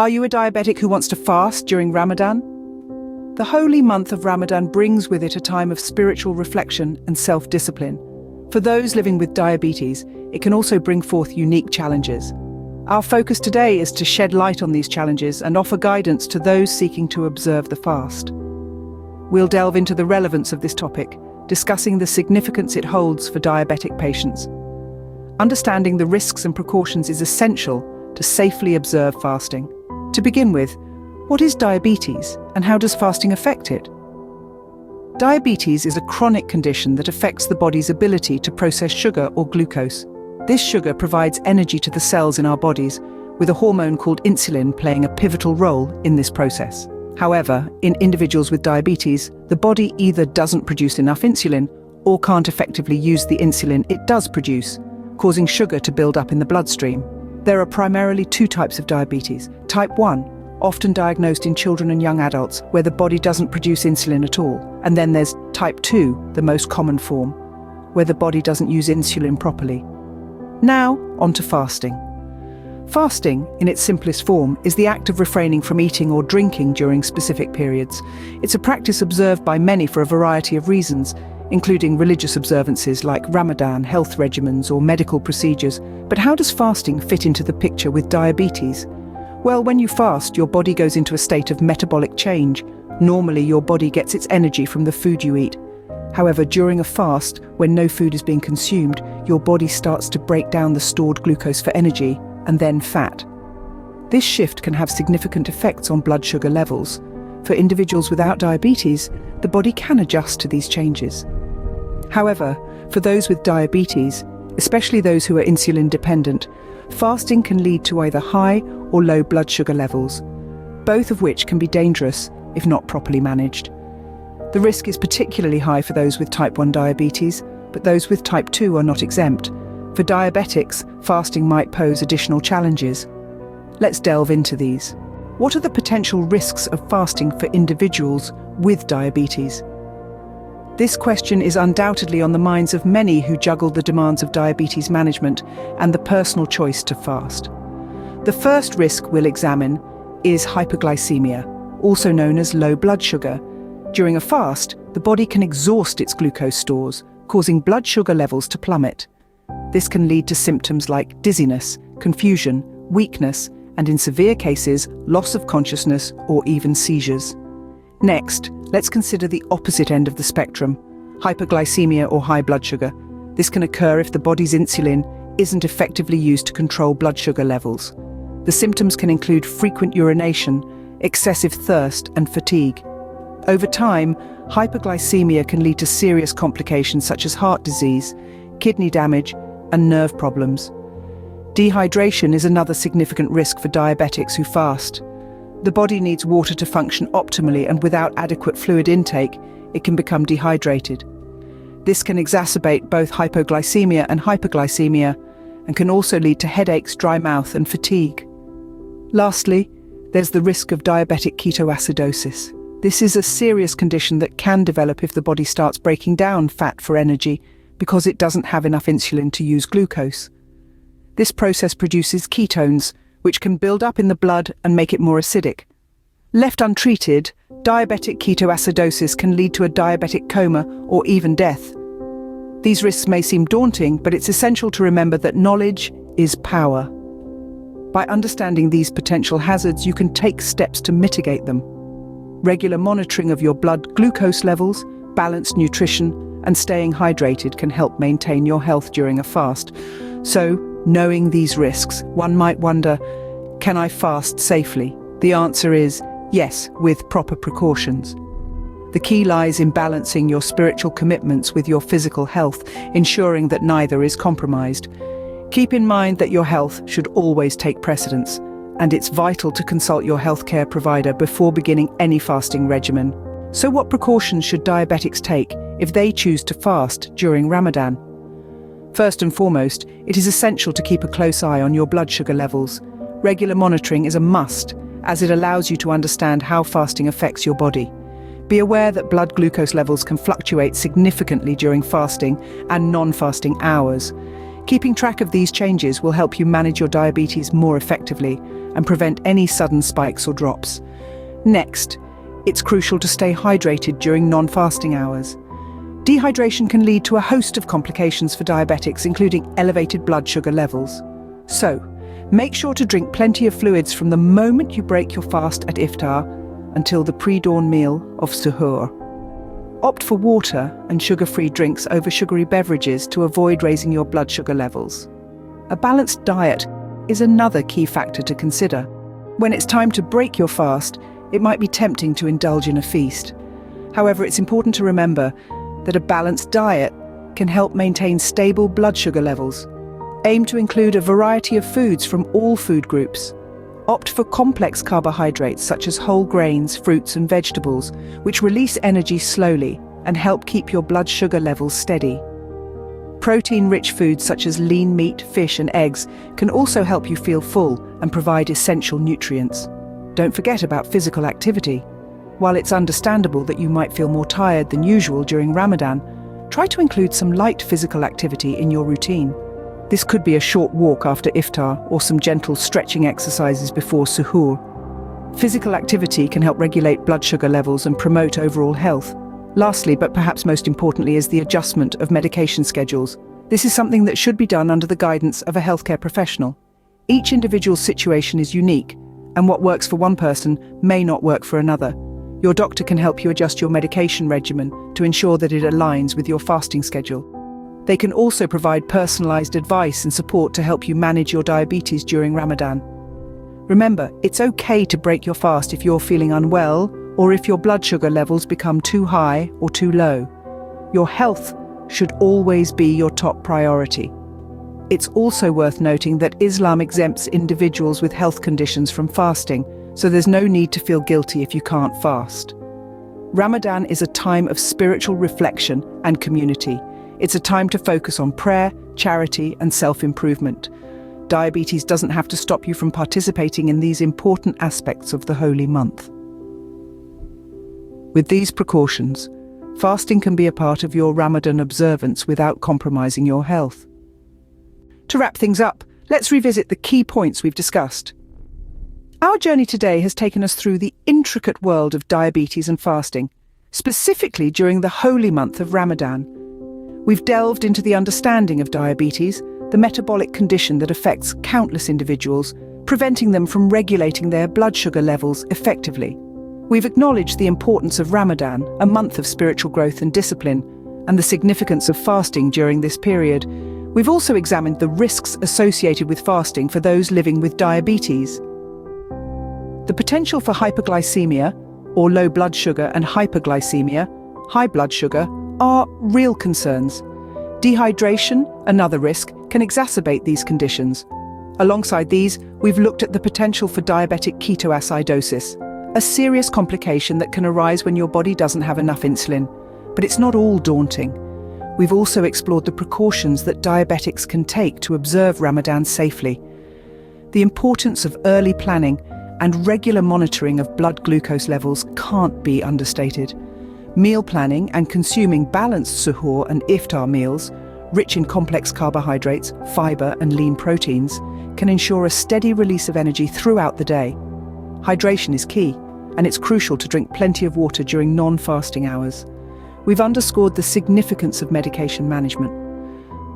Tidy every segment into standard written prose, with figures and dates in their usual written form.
Are you a diabetic who wants to fast during Ramadan? The holy month of Ramadan brings with it a time of spiritual reflection and self-discipline. For those living with diabetes, it can also bring forth unique challenges. Our focus today is to shed light on these challenges and offer guidance to those seeking to observe the fast. We'll delve into the relevance of this topic, discussing the significance it holds for diabetic patients. Understanding the risks and precautions is essential to safely observe fasting. To begin with, what is diabetes and how does fasting affect it? Diabetes is a chronic condition that affects the body's ability to process sugar or glucose. This sugar provides energy to the cells in our bodies, with a hormone called insulin playing a pivotal role in this process. However, in individuals with diabetes, the body either doesn't produce enough insulin or can't effectively use the insulin it does produce, causing sugar to build up in the bloodstream. There are primarily two types of diabetes. Type 1, often diagnosed in children and young adults, where the body doesn't produce insulin at all. And then there's Type 2, the most common form, where the body doesn't use insulin properly. Now, on to fasting. Fasting, in its simplest form, is the act of refraining from eating or drinking during specific periods. It's a practice observed by many for a variety of reasons, including religious observances like Ramadan, health regimens, or medical procedures. But how does fasting fit into the picture with diabetes? Well, when you fast, your body goes into a state of metabolic change. Normally, your body gets its energy from the food you eat. However, during a fast, when no food is being consumed, your body starts to break down the stored glucose for energy, and then fat. This shift can have significant effects on blood sugar levels. For individuals without diabetes, the body can adjust to these changes. However, for those with diabetes, especially those who are insulin dependent, fasting can lead to either high or low blood sugar levels, both of which can be dangerous if not properly managed. The risk is particularly high for those with type 1 diabetes, but those with type 2 are not exempt. For diabetics, fasting might pose additional challenges. Let's delve into these. What are the potential risks of fasting for individuals with diabetes? This question is undoubtedly on the minds of many who juggle the demands of diabetes management and the personal choice to fast. The first risk we'll examine is hypoglycemia, also known as low blood sugar. During a fast, the body can exhaust its glucose stores, causing blood sugar levels to plummet. This can lead to symptoms like dizziness, confusion, weakness, and in severe cases, loss of consciousness or even seizures. Next, let's consider the opposite end of the spectrum, hyperglycemia or high blood sugar. This can occur if the body's insulin isn't effectively used to control blood sugar levels. The symptoms can include frequent urination, excessive thirst, and fatigue. Over time, hyperglycemia can lead to serious complications such as heart disease, kidney damage, and nerve problems. Dehydration is another significant risk for diabetics who fast. The body needs water to function optimally, and without adequate fluid intake, it can become dehydrated. This can exacerbate both hypoglycemia and hyperglycemia, and can also lead to headaches, dry mouth, and fatigue. Lastly, there's the risk of diabetic ketoacidosis. This is a serious condition that can develop if the body starts breaking down fat for energy because it doesn't have enough insulin to use glucose. This process produces ketones, which can build up in the blood and make it more acidic. Left untreated, diabetic ketoacidosis can lead to a diabetic coma or even death. These risks may seem daunting, but it's essential to remember that knowledge is power. By understanding these potential hazards, you can take steps to mitigate them. Regular monitoring of your blood glucose levels, balanced nutrition, and staying hydrated can help maintain your health during a fast. So, knowing these risks, one might wonder, can I fast safely? The answer is yes, with proper precautions. The key lies in balancing your spiritual commitments with your physical health, ensuring that neither is compromised. Keep in mind that your health should always take precedence, and it's vital to consult your healthcare provider before beginning any fasting regimen. So what precautions should diabetics take if they choose to fast during Ramadan? First and foremost, it is essential to keep a close eye on your blood sugar levels. Regular monitoring is a must, as it allows you to understand how fasting affects your body. Be aware that blood glucose levels can fluctuate significantly during fasting and non-fasting hours. Keeping track of these changes will help you manage your diabetes more effectively, and prevent any sudden spikes or drops. Next, it's crucial to stay hydrated during non-fasting hours. Dehydration can lead to a host of complications for diabetics, including elevated blood sugar levels. So, make sure to drink plenty of fluids from the moment you break your fast at iftar until the pre-dawn meal of suhoor. Opt for water and sugar-free drinks over sugary beverages to avoid raising your blood sugar levels. A balanced diet is another key factor to consider. When it's time to break your fast, it might be tempting to indulge in a feast. However, it's important to remember that a balanced diet can help maintain stable blood sugar levels. Aim to include a variety of foods from all food groups. Opt for complex carbohydrates such as whole grains, fruits and vegetables, which release energy slowly and help keep your blood sugar levels steady. Protein-rich foods such as lean meat, fish and eggs can also help you feel full and provide essential nutrients. Don't forget about physical activity. While it's understandable that you might feel more tired than usual during Ramadan, try to include some light physical activity in your routine. This could be a short walk after iftar or some gentle stretching exercises before suhoor. Physical activity can help regulate blood sugar levels and promote overall health. Lastly, but perhaps most importantly, is the adjustment of medication schedules. This is something that should be done under the guidance of a healthcare professional. Each individual's situation is unique, and what works for one person may not work for another. Your doctor can help you adjust your medication regimen to ensure that it aligns with your fasting schedule. They can also provide personalized advice and support to help you manage your diabetes during Ramadan. Remember, it's okay to break your fast if you're feeling unwell or if your blood sugar levels become too high or too low. Your health should always be your top priority. It's also worth noting that Islam exempts individuals with health conditions from fasting, so there's no need to feel guilty if you can't fast. Ramadan is a time of spiritual reflection and community. It's a time to focus on prayer, charity, and self-improvement. Diabetes doesn't have to stop you from participating in these important aspects of the holy month. With these precautions, fasting can be a part of your Ramadan observance without compromising your health. To wrap things up, let's revisit the key points we've discussed. Our journey today has taken us through the intricate world of diabetes and fasting, specifically during the holy month of Ramadan. We've delved into the understanding of diabetes, the metabolic condition that affects countless individuals, preventing them from regulating their blood sugar levels effectively. We've acknowledged the importance of Ramadan, a month of spiritual growth and discipline, and the significance of fasting during this period. We've also examined the risks associated with fasting for those living with diabetes. The potential for hyperglycemia, or low blood sugar, and hyperglycemia, high blood sugar, are real concerns. Dehydration, another risk, can exacerbate these conditions. Alongside these, we've looked at the potential for diabetic ketoacidosis, a serious complication that can arise when your body doesn't have enough insulin. But it's not all daunting. We've also explored the precautions that diabetics can take to observe Ramadan safely. The importance of early planning and regular monitoring of blood glucose levels can't be understated. Meal planning and consuming balanced suhoor and iftar meals, rich in complex carbohydrates, fiber and lean proteins, can ensure a steady release of energy throughout the day. Hydration is key, and it's crucial to drink plenty of water during non-fasting hours. We've underscored the significance of medication management.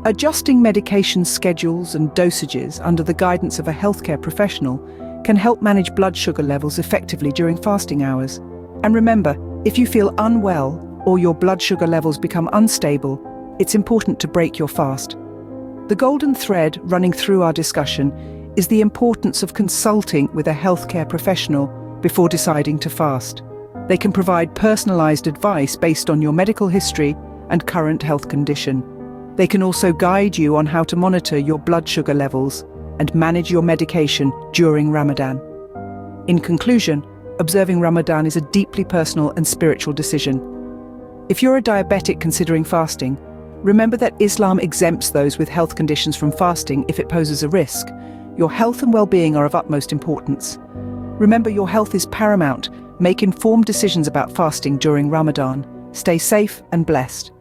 Adjusting medication schedules and dosages under the guidance of a healthcare professional can help manage blood sugar levels effectively during fasting hours. And remember, if you feel unwell or your blood sugar levels become unstable, it's important to break your fast. The golden thread running through our discussion is the importance of consulting with a healthcare professional before deciding to fast. They can provide personalized advice based on your medical history and current health condition. They can also guide you on how to monitor your blood sugar levels and manage your medication during Ramadan. In conclusion, observing Ramadan is a deeply personal and spiritual decision. If you're a diabetic considering fasting, remember that Islam exempts those with health conditions from fasting if it poses a risk. Your health and well-being are of utmost importance. Remember, your health is paramount. Make informed decisions about fasting during Ramadan. Stay safe and blessed.